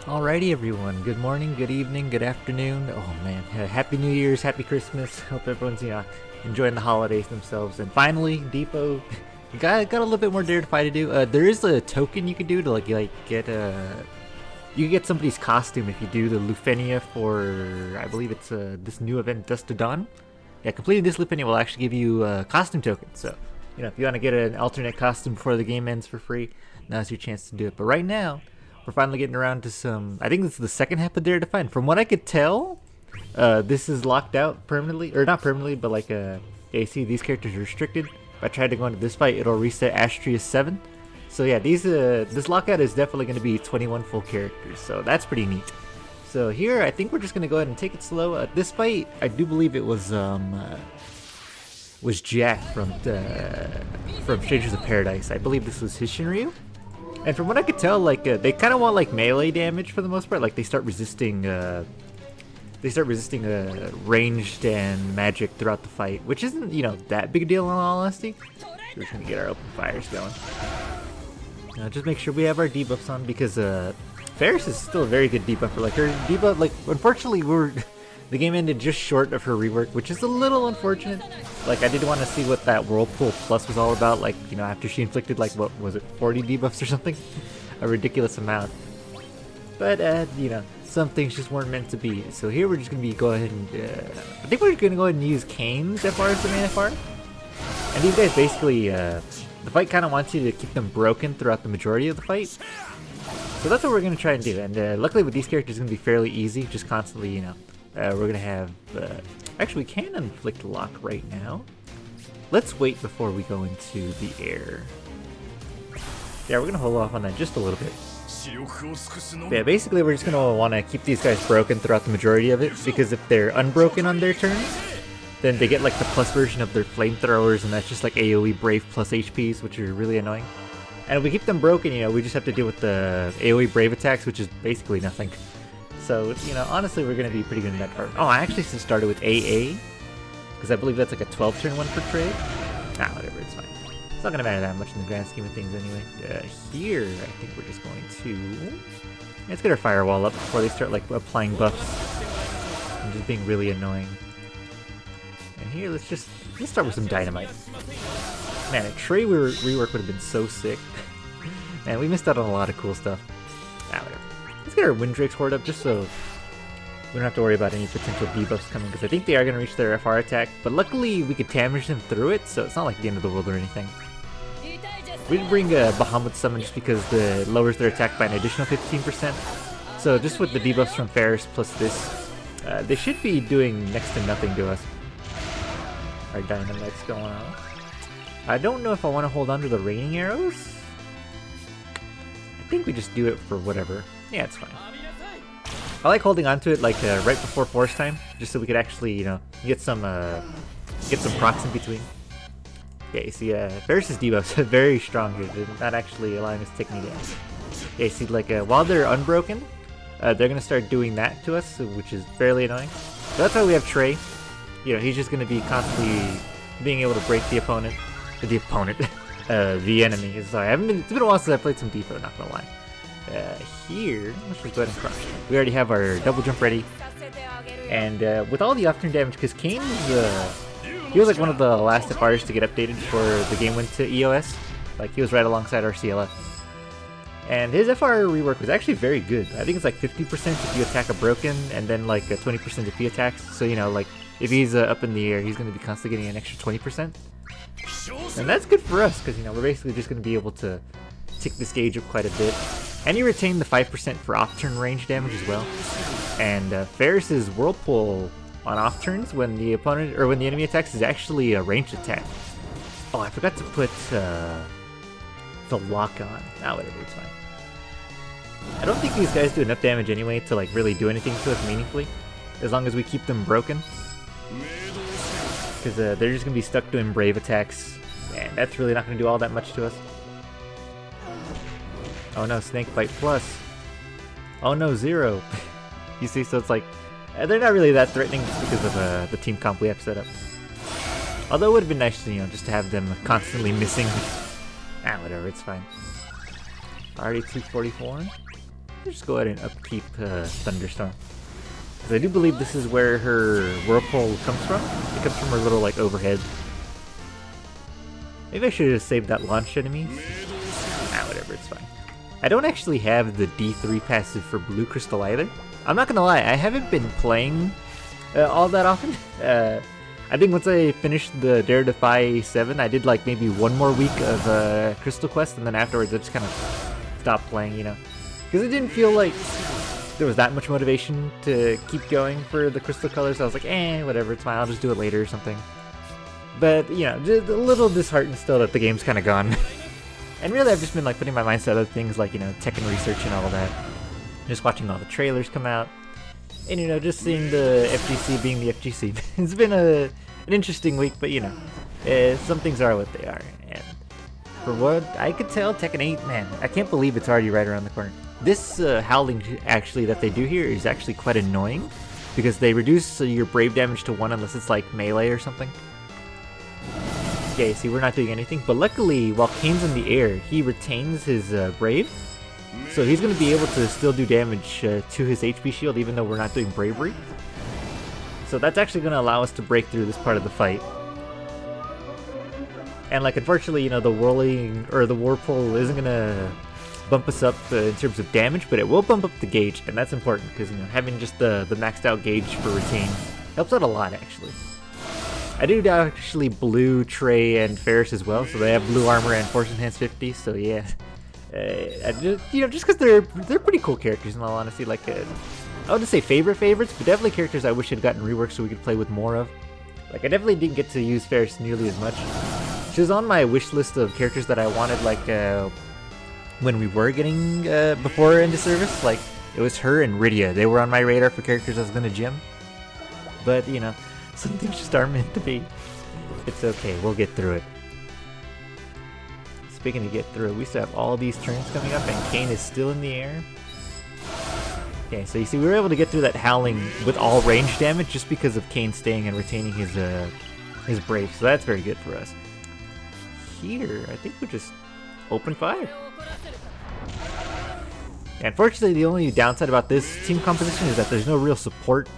Alrighty everyone, good morning, good evening, good afternoon. Oh man, happy New Year's, happy Christmas. Hope everyone's enjoying the holidays themselves. And finally, Defo got a little bit more Defy to do. There is a token you can do to get you can get somebody's costume if you do the Lufenia for, I believe it's this new event, Dust to Dawn. Yeah, completing this Lufenia will actually give you a costume token. So, if you want to get an alternate costume before the game ends for free, now's your chance to do it. But right now, we're finally getting around to some, I think this is the second half of Dare to Defy. From what I could tell, this is locked out permanently, or not permanently, but yeah, you see these characters are restricted. If I try to go into this fight, it'll reset Astria 7. So yeah, this lockout is definitely going to be 21 full characters, so that's pretty neat. So here, I think we're just going to go ahead and take it slow. This fight, I do believe it was Jack from Strangers of Paradise. I believe this was his Shinryu. And from what I could tell, they kind of want melee damage for the most part. Like they start resisting ranged and magic throughout the fight, which isn't that big a deal in all honesty. So we're just gonna get our open fires going. Just make sure we have our debuffs on because Faris is still a very good debuffer. Like her debuff, unfortunately the game ended just short of her rework, which is a little unfortunate. Like I did want to see what that Whirlpool Plus was all about. After she inflicted what was it, 40 debuffs or something, a ridiculous amount. But some things just weren't meant to be. So here we're just gonna go ahead and I think we're gonna go ahead and use Kain's FR as the main FR. And these guys basically the fight kind of wants you to keep them broken throughout the majority of the fight. So that's what we're gonna try and do. And luckily with these characters, it's gonna be fairly easy. Just constantly, we're gonna have. Actually, we can inflict lock right now. Let's wait before we go into the air. Yeah, we're gonna hold off on that just a little bit. But yeah, basically we're just gonna want to keep these guys broken throughout the majority of it, because if they're unbroken on their turns, then they get the plus version of their flamethrowers, and that's just AoE Brave plus HPs, which are really annoying. And if we keep them broken, we just have to deal with the AoE Brave attacks, which is basically nothing. So, honestly, we're going to be pretty good in that part. Oh, I actually started with AA, because I believe that's a 12-turn one for Trey. Whatever, it's fine. It's not going to matter that much in the grand scheme of things anyway. Here, I think we're just going to... Let's get our firewall up before they start, applying buffs and just being really annoying. And here, let's start with some dynamite. Man, a Trey rework would have been so sick. Man, we missed out on a lot of cool stuff. Whatever. Let's get our Windrakes horde up just so we don't have to worry about any potential debuffs coming, because I think they are going to reach their FR attack, but luckily we could damage them through it, so it's not like the end of the world or anything. We did bring a Bahamut summon just because it lowers their attack by an additional 15%, so just with the debuffs from Faris plus this, they should be doing next to nothing to us. Our dynamite's going on. I don't know if I want to hold on to the raining arrows. I think we just do it for whatever. Yeah, it's fine. I like holding on to it right before force time, just so we could actually, get some procs in between. Yeah, you see, Faris' debuffs are very strong here. They're not actually allowing us to take any damage. Yeah, you see, while they're unbroken, they're gonna start doing that to us, which is fairly annoying. So that's why we have Trey. He's just gonna be constantly being able to break the opponent. The enemy. Sorry, it's been a while since I played some Defy, not gonna lie. Here, let's just go ahead and crush. We already have our double jump ready. And with all the off-turn damage, because Kain he was one of the last FRs to get updated before the game went to EOS. He was right alongside our CLF. And his FR rework was actually very good. I think it's 50% if you attack a broken, and then 20% if he attacks. So, if he's up in the air, he's going to be constantly getting an extra 20%. And that's good for us, because, we're basically just going to be able to tick this gauge up quite a bit. And you retain the 5% for off-turn range damage as well. And Faris' Whirlpool on off-turns when the opponent, or when the enemy attacks, is actually a ranged attack. Oh, I forgot to put the lock on. Whatever, it's fine. I don't think these guys do enough damage anyway to really do anything to us meaningfully, as long as we keep them broken. Because they're just going to be stuck doing brave attacks, and that's really not going to do all that much to us. Oh no, Snake Bite Plus. Oh no, 0. You see, so it's they're not really that threatening just because of the team comp we have set up. Although it would have been nice to, just to have them constantly missing. Whatever, it's fine. Already 244. just go ahead and upkeep Thunderstorm. Because I do believe this is where her Whirlpool comes from. It comes from her little, like, overhead. Maybe I should have saved that launch enemies. Ah, whatever, it's fine. I don't actually have the D3 passive for Blue Crystal either. I'm not gonna lie, I haven't been playing all that often. I think once I finished the Defy 7, I did like maybe one more week of Crystal Quest, and then afterwards I just kind of stopped playing, you know. Because it didn't feel like there was that much motivation to keep going for the Crystal Colors. I was like, whatever, it's fine, I'll just do it later or something. But, you know, just a little disheartened still that the game's kind of gone. And really, I've just been like putting my mind to other things like, you know, Tekken research and all of that. Just watching all the trailers come out. And, you know, just seeing the FGC being the FGC. It's been an interesting week, but, you know, some things are what they are. And for what I could tell, Tekken 8, man, I can't believe it's already right around the corner. This howling, actually, that they do here is actually quite annoying. Because they reduce your Brave damage to 1 unless it's like melee or something. Okay, see, we're not doing anything, but luckily, while Kain's in the air, he retains his Brave, so he's going to be able to still do damage to his HP shield, even though we're not doing Bravery. So that's actually going to allow us to break through this part of the fight. And, like, unfortunately, you know, the whirling, or the Whirlpool isn't going to bump us up in terms of damage, but it will bump up the gauge, and that's important, because, you know, having just the maxed out gauge for retain helps out a lot, actually. I do actually blue Trey and Faris as well, so they have blue armor and Force Enhanced 50, so yeah. You know, just because they're pretty cool characters in all honesty. Like, I wouldn't say favorites, but definitely characters I wish had gotten reworked so we could play with more of. Like, I definitely didn't get to use Faris nearly as much. She was on my wish list of characters that I wanted, like, when we were getting, before into service. Like, it was her and Rydia. They were on my radar for characters I was going to gym. But, you know, some things just aren't meant to be. It's okay, we'll get through it. Speaking of get through it, we still have all these turns coming up and Kain is still in the air. Okay, so you see we were able to get through that howling with all range damage just because of Kain staying and retaining his Brave, so that's very good for us. Here, I think we just open fire. Unfortunately, the only downside about this team composition is that there's no real support.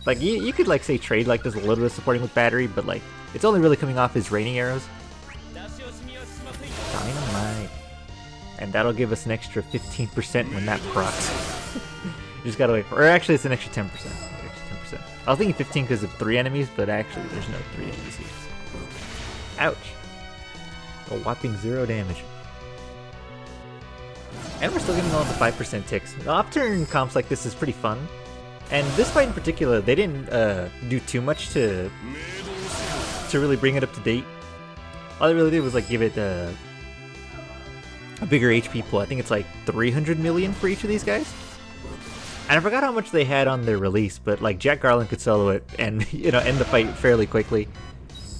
Like, you could, like, say Trade, like, does a little bit of supporting with battery, but, like, it's only really coming off his raining arrows. Dynamite. And that'll give us an extra 15% when that procs. You just gotta wait for, or actually, it's an extra 10%. Extra 10%. I was thinking 15 because of 3 enemies, but actually, there's no 3 enemies here. Ouch. A whopping 0 damage. And we're still getting all the 5% ticks. The off-turn comps like this is pretty fun. And this fight in particular, they didn't do too much to really bring it up to date. All they really did was like give it a bigger HP pool. I think it's like 300 million for each of these guys. And I forgot how much they had on their release, but like Jack Garland could solo it and, you know, end the fight fairly quickly.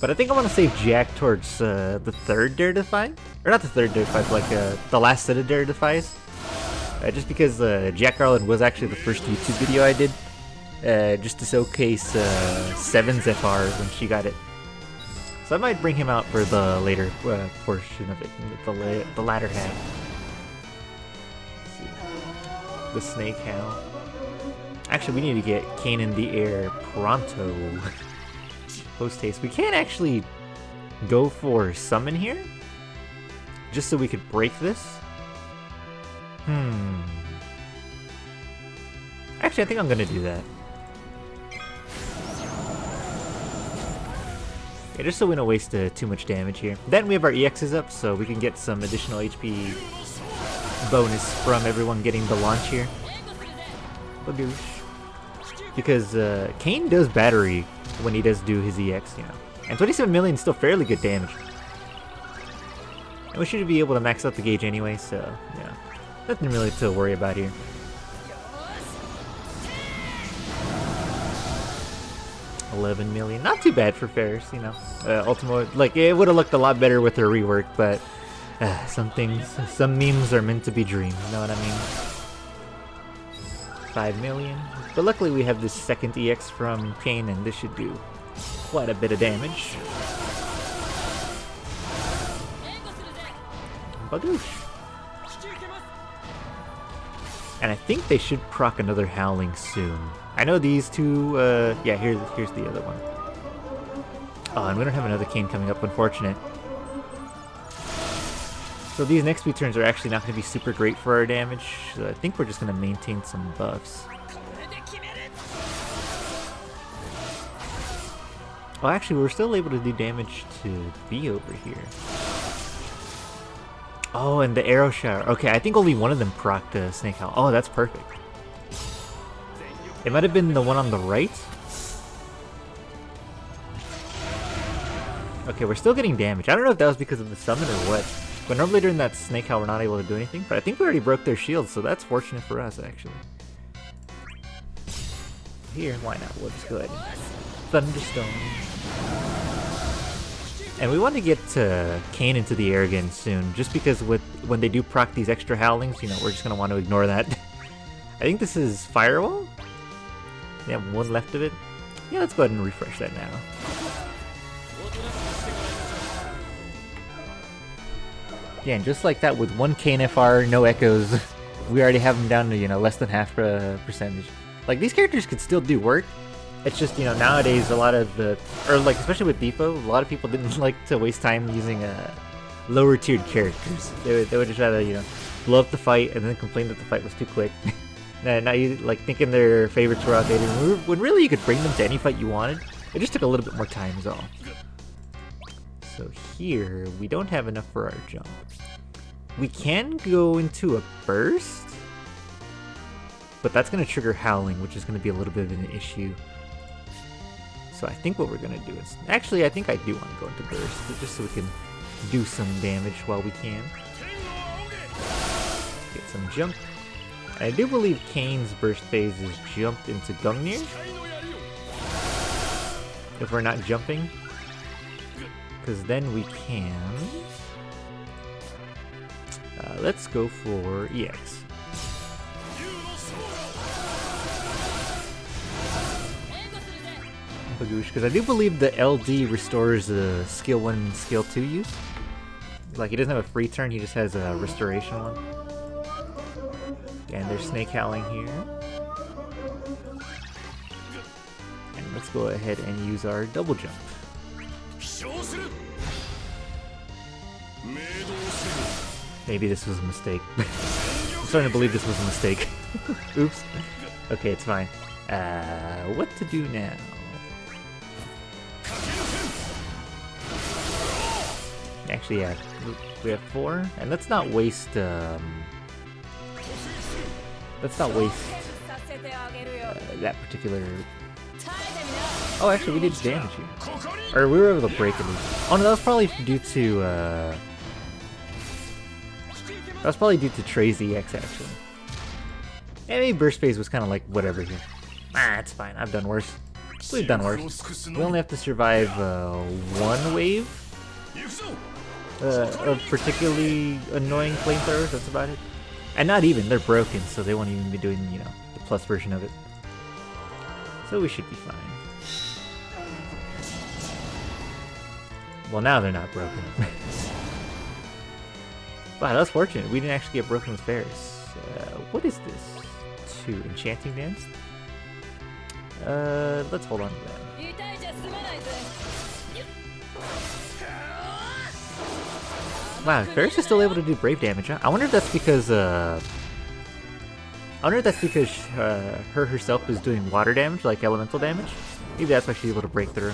But I think I want to save Jack towards the third Dare Defy, or not the third Dare Defy, but like the last set of Dare Defies. Just because Jack Garland was actually the first YouTube video I did, just to showcase Seven's FR when she got it. So I might bring him out for the later portion of it, the latter half. Let's see. The Snake Howl. Actually, we need to get Kain in the air pronto. Post haste. We can't actually go for summon here, just so we could break this. Actually, I think I'm gonna do that. Yeah, just so we don't waste too much damage here. Then we have our EXs up, so we can get some additional HP bonus from everyone getting the launch here. Because Kain does battery when he does do his EX, you know. And 27 million is still fairly good damage. And we should be able to max out the gauge anyway, so, yeah. Nothing really to worry about here. $11 million, not too bad for Faris, you know. Ultimate, like, it would have looked a lot better with her rework, but some memes are meant to be dreamed, you know what I mean? 5 million. But luckily we have this second EX from Kain, and this should do quite a bit of damage. Badoosh. And I think they should proc another Howling soon. I know these two, yeah, here's the other one. Oh, and we don't have another Kain coming up, unfortunate. So these next few turns are actually not going to be super great for our damage, so I think we're just going to maintain some buffs. Oh, actually, we're still able to do damage to B over here. Oh, and the arrow shower. Okay, I think only one of them procced the Snake Howl. Oh, that's perfect. It might have been the one on the right. Okay, we're still getting damage. I don't know if that was because of the summon or what. But normally during that Snake Howl, we're not able to do anything. But I think we already broke their shields, so that's fortunate for us, actually. Here, why not? We'll just go ahead and Thunderstone. And we want to get Kain into the air again soon, just because when they do proc these extra howlings, you know, we're just going to want to ignore that. I think this is Firewall? We have one left of it. Yeah, let's go ahead and refresh that now. Yeah, and just like that, with one Kain FR, no echoes, we already have them down to, you know, less than half percentage. Like, these characters could still do work. It's just, you know, nowadays a lot of the, or like especially with DFFOO, a lot of people didn't like to waste time using lower tiered characters. They would just try to, you know, blow up the fight and then complain that the fight was too quick. Now you like thinking their favorites were outdated when really you could bring them to any fight you wanted. It just took a little bit more time is all. So here we don't have enough for our jump. We can go into a burst, but that's going to trigger howling, which is going to be a little bit of an issue. So I think what we're going to do is... Actually, I think I do want to go into burst, just so we can do some damage while we can. Get some jump. And I do believe Kain's burst phase is jumped into Gungnir. If we're not jumping. Because then we can... let's go for EX. Because I do believe the LD restores the skill 1 and skill 2 use. Like, he doesn't have a free turn, he just has a restoration one. And there's Snake Howling here. And let's go ahead and use our double jump. Maybe this was a mistake. I'm starting to believe this was a mistake. Oops. Okay, it's fine. What to do now? Actually, yeah, we have 4, and let's not waste. Let's not waste that particular. Oh, actually, we did damage here, or we were able to break it. Oh no, that was probably due to. That was probably due to Trey's EX actually. Yeah, maybe burst phase was kind of like whatever here. Ah, it's fine. I've done worse. We've done worse. We only have to survive one wave. Of particularly annoying flamethrowers, that's about it. And not even, they're broken, so they won't even be doing, you know, the plus version of it. So we should be fine. Well, now they're not broken. Wow, that's fortunate. We didn't actually get broken with Faris. What is this? 2 Enchanting Dance? Let's hold on to that. Wow, Faris is still able to do brave damage, huh? I wonder if that's because, her herself is doing water damage, like elemental damage. Maybe that's why she's able to break through.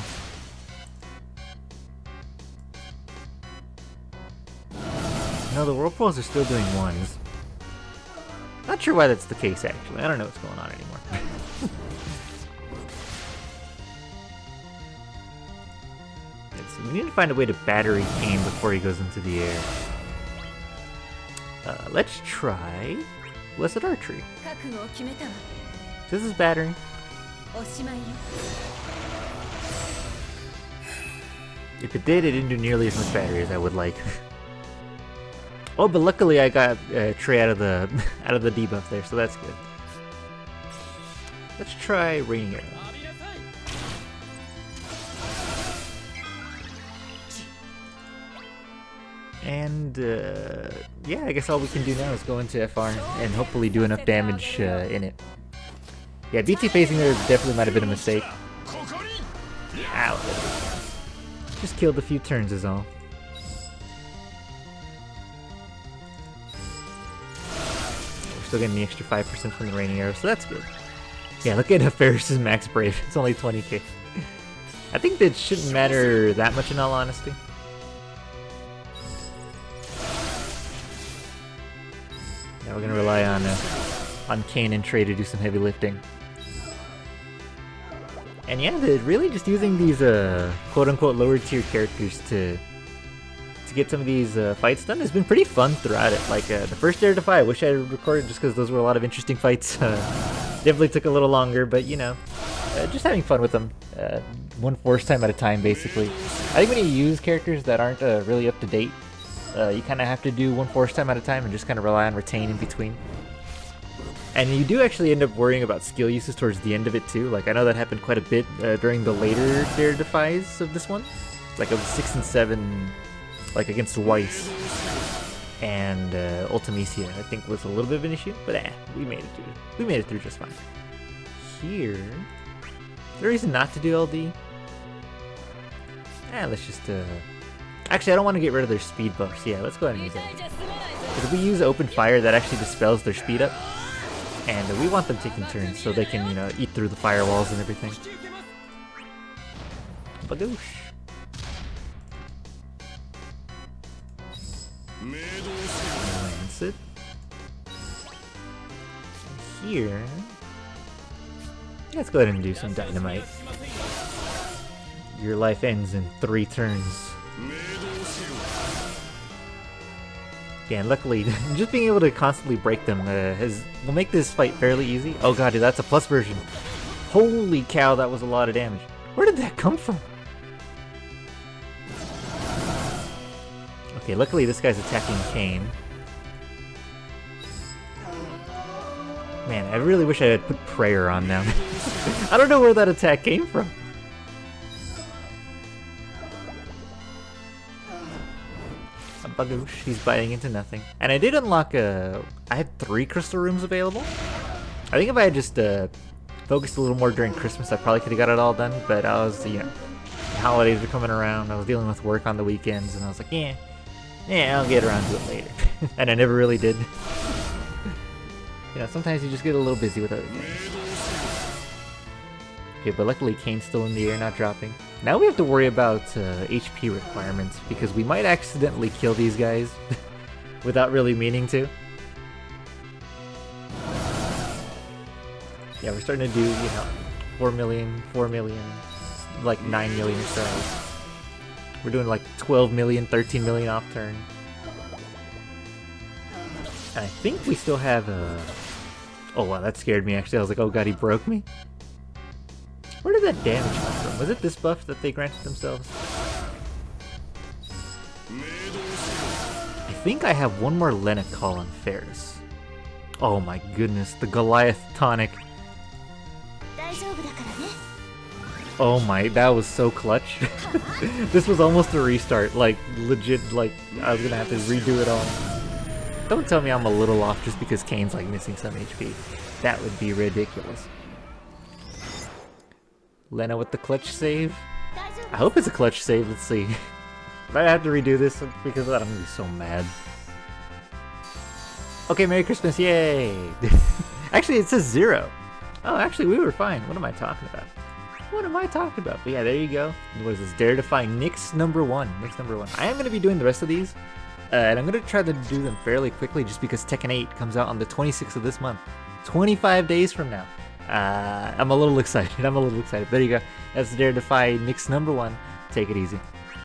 No, the whirlpools are still doing 1s. Not sure why that's the case, actually. I don't know what's going on anymore. We need to find a way to battery Kain before he goes into the air. Let's try Blessed Archery. This is battery. If it didn't do nearly as much battery as I would like. Oh, but luckily I got Trey out of the debuff there, so that's good. Let's try Raining Arrow. And yeah, I guess all we can do now is go into FR and hopefully do enough damage in it. Yeah, BT phasing there definitely might have been a mistake. Ow. Just killed a few turns is all. We're still getting the extra 5% from the Raining Arrow, so that's good. Yeah, look at Faris' max brave. It's only 20k. I think that shouldn't matter that much in all honesty. Yeah, we're gonna rely on Kain and Trey to do some heavy lifting. And yeah, they're really just using these quote-unquote lower tier characters to get some of these fights done has been pretty fun throughout it. Like the first Defy, I wish I had recorded just because those were a lot of interesting fights. Definitely took a little longer, but you know, just having fun with them. One force time at a time, basically. I think when you use characters that aren't really up to date, you kind of have to do one force time at a time and just kind of rely on retain in between. And you do actually end up worrying about skill uses towards the end of it too. Like I know that happened quite a bit during the later Defies of this one. Like of 6 and 7, like against Weiss and Ultimecia, I think was a little bit of an issue, but we made it through. We made it through just fine. Here, is there a reason not to do LD? Let's just actually, I don't want to get rid of their speed buffs. Yeah, let's go ahead and use LD. Because if we use open fire, that actually dispels their speed up. And we want them taking turns so they can, you know, eat through the firewalls and everything. Bagoosh. Lance it. Here. Let's go ahead and do some dynamite. Your life ends in 3 turns. Yeah, and luckily, just being able to constantly break them will make this fight fairly easy. Oh god, dude, that's a plus version. Holy cow, that was a lot of damage. Where did that come from? Okay, luckily this guy's attacking Kain. Man, I really wish I had put prayer on now. I don't know where that attack came from. Bagoosh, he's biting into nothing. And I did unlock I had 3 crystal rooms available. I think if I had just focused a little more during Christmas, I probably could have got it all done, but I was, you know, the holidays were coming around, I was dealing with work on the weekends, and I was like, yeah, I'll get around to it later. And I never really did. You know, sometimes you just get a little busy with other things. Okay, but luckily Kain's still in the air, not dropping. Now we have to worry about HP requirements, because we might accidentally kill these guys without really meaning to. Yeah, we're starting to do, you know, 4 million, like 9 million or so. We're doing like 12 million, 13 million off turn. And I think we still have oh wow, that scared me actually. I was like, oh god, he broke me? Where did that damage come from? Was it this buff that they granted themselves? I think I have one more Lena call on Faris. Oh my goodness, the Goliath tonic. Oh my, that was so clutch. This was almost a restart, like legit, like I was gonna have to redo it all. Don't tell me I'm a little off just because Kain's like missing some HP. That would be ridiculous. Lena with the clutch save. I hope it's a clutch save, let's see. If I have to redo this because of that, I'm gonna be so mad. Okay, Merry Christmas, yay! Actually, it says 0. Oh, actually, we were fine. What am I talking about? What am I talking about? But yeah, there you go. What is this? Defy Nyx number 1. Nyx number 1. I am going to be doing the rest of these. And I'm going to try to do them fairly quickly just because Tekken 8 comes out on the 26th of this month. 25 days from now. I'm a little excited. There you go. That's Defy Nyx number 1. Take it easy.